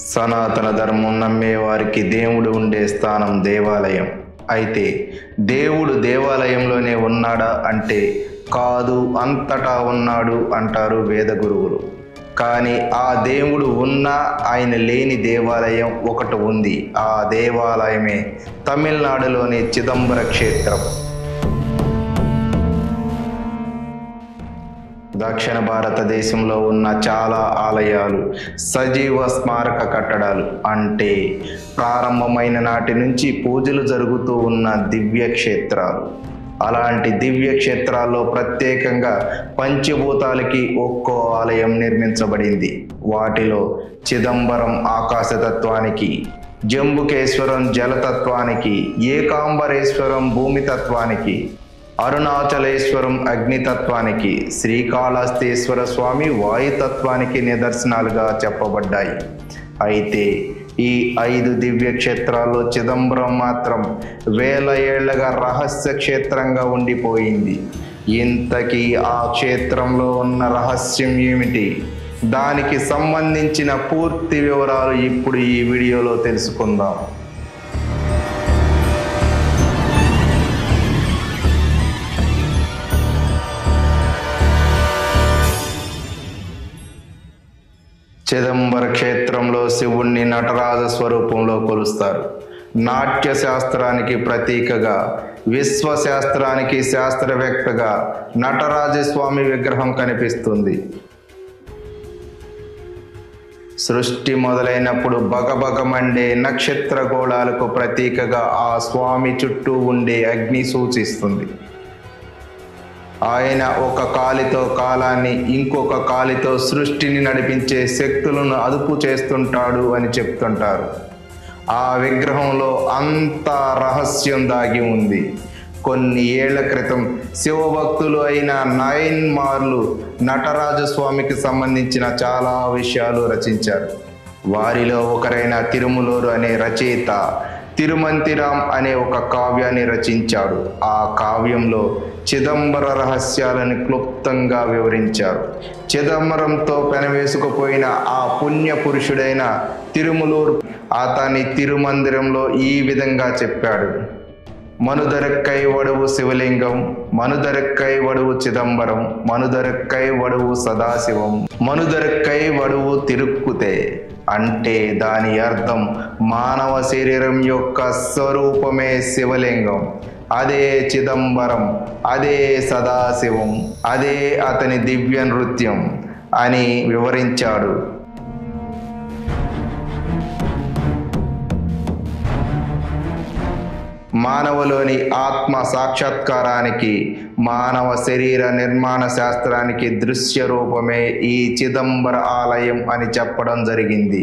సనాతన ధర్మం నమ్మే వారికి దేవుడు ఉండే స్థానం దేవాలయం. అయితే దేవుడు దేవాలయంలోనే ఉన్నాడా అంటే కాదు, అంతటా ఉన్నాడు అంటారు వేద గురువులు. కానీ ఆ దేవుడు ఉన్నా ఆయన లేని దేవాలయం ఒకటి ఉంది. ఆ దేవాలయమే తమిళనాడులోని చిదంబర క్షేత్రం. దక్షిణ భారతదేశంలో ఉన్న చాలా ఆలయాలు సజీవ స్మారక కట్టడాలు, అంటే ప్రారంభమైన నాటి నుంచి పూజలు జరుగుతూ ఉన్న దివ్య క్షేత్రాలు. అలాంటి దివ్య క్షేత్రాల్లో ప్రత్యేకంగా పంచభూతాలకి ఒక్కో ఆలయం నిర్మించబడింది. వాటిలో చిదంబరం ఆకాశతత్వానికి, జంబుకేశ్వరం జలతత్వానికి, ఏకాంబరేశ్వరం భూమితత్వానికి, అరుణాచలేశ్వరం అగ్నితత్వానికి, శ్రీకాళహస్తీశ్వర స్వామి వాయుతత్వానికి నిదర్శనాలుగా చెప్పబడ్డాయి. అయితే ఈ 5 దివ్య క్షేత్రాల్లో చిదంబరం మాత్రం వేల ఏళ్లగా రహస్య క్షేత్రంగా ఉండిపోయింది. ఇంతకీ ఆ క్షేత్రంలో ఉన్న రహస్యం ఏమిటి? దానికి సంబంధించిన పూర్తి వివరాలు ఇప్పుడు ఈ వీడియోలో తెలుసుకుందాం. చిదంబర క్షేత్రంలో శివుణ్ణి నటరాజ స్వరూపంలో కొలుస్తారు. నాట్య శాస్త్రానికి ప్రతీకగా, విశ్వశాస్త్రానికి శాస్త్రవేత్తగా నటరాజస్వామి విగ్రహం కనిపిస్తుంది. సృష్టి మొదలైనప్పుడు బగబగమండే నక్షత్ర గోళాలకు ప్రతీకగా ఆ స్వామి చుట్టూ ఉండే అగ్ని సూచిస్తుంది. ఆయన ఒక కాలితో కాలాన్ని, ఇంకొక కాలితో సృష్టిని నడిపించే శక్తులను అదుపు చేస్తుంటాడు అని చెప్తుంటారు. ఆ విగ్రహంలో అంత రహస్యం దాగి ఉంది. కొన్ని ఏళ్ల క్రితం శివభక్తులు అయిన నాయన్మార్లు నటరాజస్వామికి సంబంధించిన చాలా విషయాలు రచించారు. వారిలో ఒకరైన తిరుమలూరు అనే రచయిత తిరుమంతిరాం అనే ఒక కావ్యాన్ని రచించాడు. ఆ కావ్యంలో చిదంబర రహస్యాలను క్లుప్తంగా వివరించారు. చిదంబరంతో పెనవేసుకుపోయిన ఆ పుణ్య పురుషుడైన తిరుమలూరు అతని తిరుమందిరంలో ఈ విధంగా చెప్పాడు: మనుదరక్కై వడువు శివలింగం, మనుదరక్కై వడువు చిదంబరం, మనుదరక్కై వడువు సదాశివం, మనుదరక్కై వడువు తిరుక్కుతే. అంటే దాని అర్థం మానవ శరీరం యొక్క స్వరూపమే శివలింగం, అదే చిదంబరం, అదే సదాశివం, అదే అతని దివ్య నృత్యం అని వివరించాడు. మానవులోని ఆత్మ సాక్షాత్కారానికి, మానవ శరీర నిర్మాణ శాస్త్రానికి దృశ్య రూపమే ఈ చిదంబర ఆలయం అని చెప్పడం జరిగింది.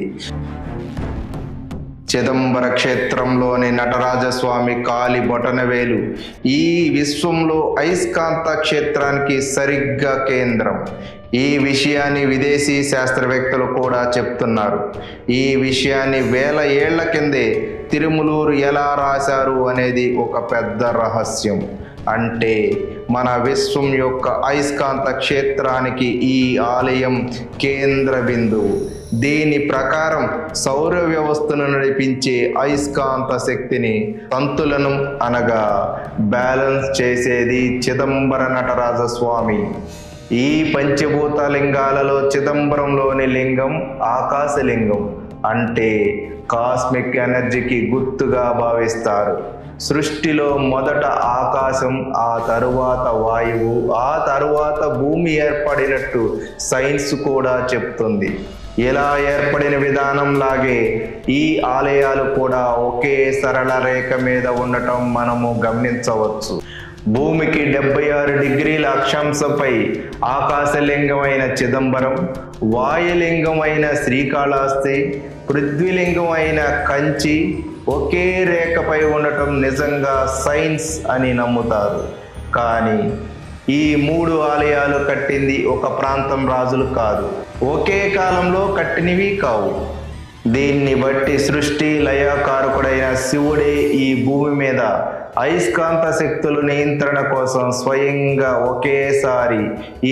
చిదంబర క్షేత్రంలోని నటరాజస్వామి కాలి బొటనవేలు ఈ విశ్వంలో అయస్కాంత క్షేత్రానికి సరిగ్గా కేంద్రం. ఈ విషయాన్ని విదేశీ శాస్త్రవేత్తలు కూడా చెప్తున్నారు. ఈ విషయాన్ని వేల ఏళ్ల కిందే తిరుమలూరు ఎలా రాశారు అనేది ఒక పెద్ద రహస్యం. అంటే మన విశ్వం యొక్క అయస్కాంత క్షేత్రానికి ఈ ఆలయం కేంద్ర బిందువు. దీని ప్రకారం సౌర వ్యవస్థను నడిపించే అయస్కాంత శక్తిని, తంతులను అనగా బ్యాలెన్స్ చేసేది చిదంబర నటరాజస్వామి. ఈ పంచభూత లింగాలలో చిదంబరంలోని లింగం ఆకాశలింగం, అంటే కాస్మిక్ ఎనర్జీకి గుర్తుగా భావిస్తారు. సృష్టిలో మొదట ఆకాశం, ఆ తరువాత వాయువు, ఆ తరువాత భూమి ఏర్పడినట్టు సైన్స్ కూడా చెప్తుంది. ఇలా ఏర్పడిన విధానం లాగే ఈ ఆలయాలు కూడా ఒకే సరళ రేఖ మీద ఉండటం మనము గమనించవచ్చు. భూమికి 76 డిగ్రీల అక్షాంశంపై ఆకాశలింగమైన చిదంబరం, వాయులింగమైన శ్రీకాళహస్తి, పృథ్వీలింగం అయిన కంచి ఒకే రేఖపై ఉండటం నిజంగా సైన్స్ అని నమ్ముతారు. కానీ ఈ 3 ఆలయాలు కట్టింది ఒక ప్రాంతం రాజులు కాదు, ఒకే కాలంలో కట్టినవి కావు. దీన్ని బట్టి సృష్టి లయకారకుడైన శివుడే ఈ భూమి మీద అయస్కాంత శక్తుల నియంత్రణ కోసం స్వయంగా ఒకేసారి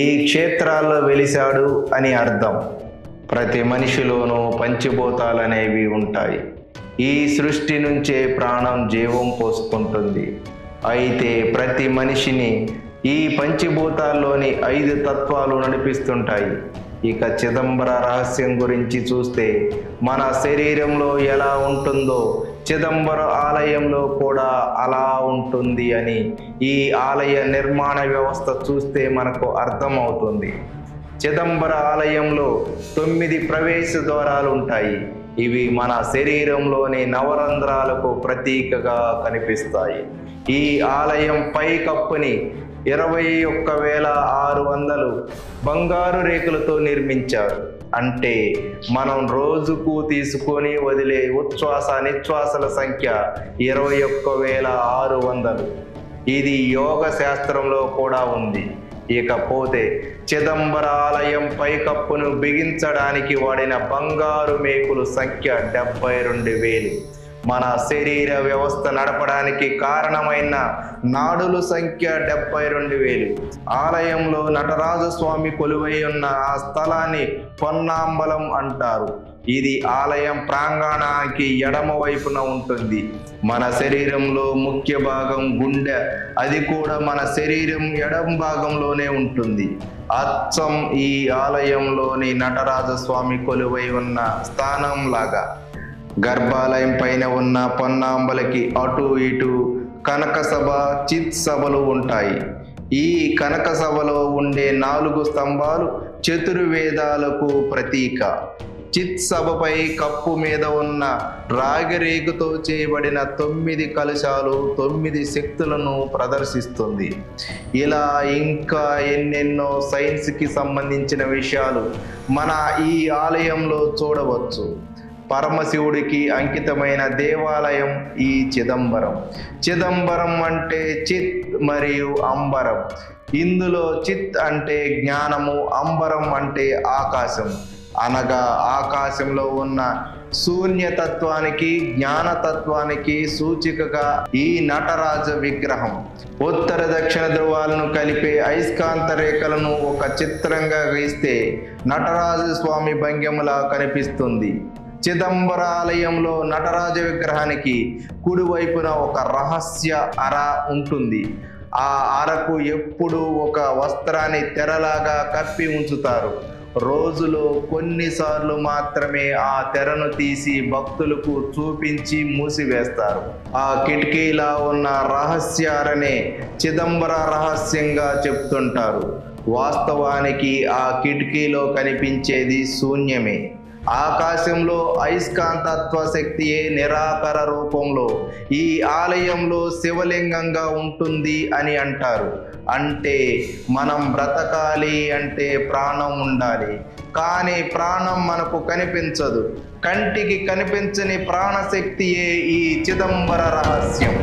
ఈ క్షేత్రాల్లో వెలిశాడు అని అర్థం. ప్రతి మనిషిలోనూ పంచభూతాలనేవి ఉంటాయి. ఈ సృష్టి నుంచే ప్రాణం జీవం పోసుకుంటుంది. అయితే ప్రతి మనిషిని ఈ పంచభూతాల్లోని 5 తత్వాలు నడిపిస్తుంటాయి. ఇక చిదంబర రహస్యం గురించి చూస్తే మన శరీరంలో ఎలా ఉంటుందో చిదంబర ఆలయంలో కూడా అలా ఉంటుంది అని ఈ ఆలయ నిర్మాణ వ్యవస్థ చూస్తే మనకు అర్థమవుతుంది. చిదంబర ఆలయంలో 9 ప్రవేశ ద్వారాలు ఉంటాయి. ఇవి మన శరీరంలోని నవరంధ్రాలకు ప్రతీకగా కనిపిస్తాయి. ఈ ఆలయం పైకప్పుని 21,600 బంగారు రేకులతో నిర్మించారు. అంటే మనం రోజుకు తీసుకొని వదిలే ఉచ్ఛ్వాస నిశ్వాసల సంఖ్య 21,600. ఇది యోగ శాస్త్రంలో కూడా ఉంది. ఇకపోతే చిదంబర ఆలయం పైకప్పును బిగించడానికి వాడిన బంగారు మేకుల సంఖ్య 72,000. మన శరీర వ్యవస్థ నడపడానికి కారణమైన నాడుల సంఖ్య 72,000. ఆలయంలో నటరాజస్వామి కొలువై ఉన్న ఆ స్థలాన్ని పొన్నాంబలం అంటారు. ఇది ఆలయం ప్రాంగణానికి ఎడమ వైపున ఉంటుంది. మన శరీరంలో ముఖ్య భాగం గుండె, అది కూడా మన శరీరం ఎడమ భాగంలోనే ఉంటుంది. అచ్చం ఈ ఆలయంలోని నటరాజస్వామి కొలువై ఉన్న స్థానం లాగా. గర్భాలయం పైన ఉన్న పొన్నాంబలకి అటు ఇటు కనక సభ, చిత్ సభలు ఉంటాయి. ఈ కనక సభలో ఉండే 4 స్తంభాలు చతుర్వేదాలకు ప్రతీక. చిత్ సభపై కప్పు మీద ఉన్న రాగిరేకుతో చేయబడిన 9 కలశాలు 9 శక్తులను ప్రదర్శిస్తుంది. ఇలా ఇంకా ఎన్నెన్నో సైన్స్కి సంబంధించిన విషయాలు మన ఈ ఆలయంలో చూడవచ్చు. పరమశివుడికి అంకితమైన దేవాలయం ఈ చిదంబరం. చిదంబరం అంటే చిత్ మరియు అంబరం. ఇందులో చిత్ అంటే జ్ఞానము, అంబరం అంటే ఆకాశం. అనగా ఆకాశంలో ఉన్న శూన్యతత్వానికి, జ్ఞానతత్వానికి సూచికగా ఈ నటరాజ విగ్రహం. ఉత్తర దక్షిణ ధ్రువాలను కలిపే అయస్కాంత రేఖలను ఒక చిత్రంగా గీస్తే నటరాజస్వామి భంగిమలా కనిపిస్తుంది. చిదంబర ఆలయంలో నటరాజ విగ్రహానికి కుడివైపున ఒక రహస్య అర ఉంటుంది. ఆ అరకు ఎప్పుడూ ఒక వస్త్రాన్ని తెరలాగా కప్పి ఉంచుతారు. రోజులో కొన్నిసార్లు మాత్రమే ఆ తెరను తీసి భక్తులకు చూపించి మూసివేస్తారు. ఆ కిటికీలా ఉన్న రహస్య అరనే చిదంబర రహస్యంగా చెప్తుంటారు. వాస్తవానికి ఆ కిటికీలో కనిపించేది శూన్యమే. ఆకాశంలో అయస్కాంతత్వ శక్తియే నిరాకార రూపంలో ఈ ఆలయంలో శివలింగంగా ఉంటుంది అని అంటారు. అంటే మనం బ్రతకాలి అంటే ప్రాణం ఉండాలి. కానీ ప్రాణం మనకు కనిపించదు. కంటికి కనిపించని ప్రాణశక్తియే ఈ చిదంబర రహస్యం.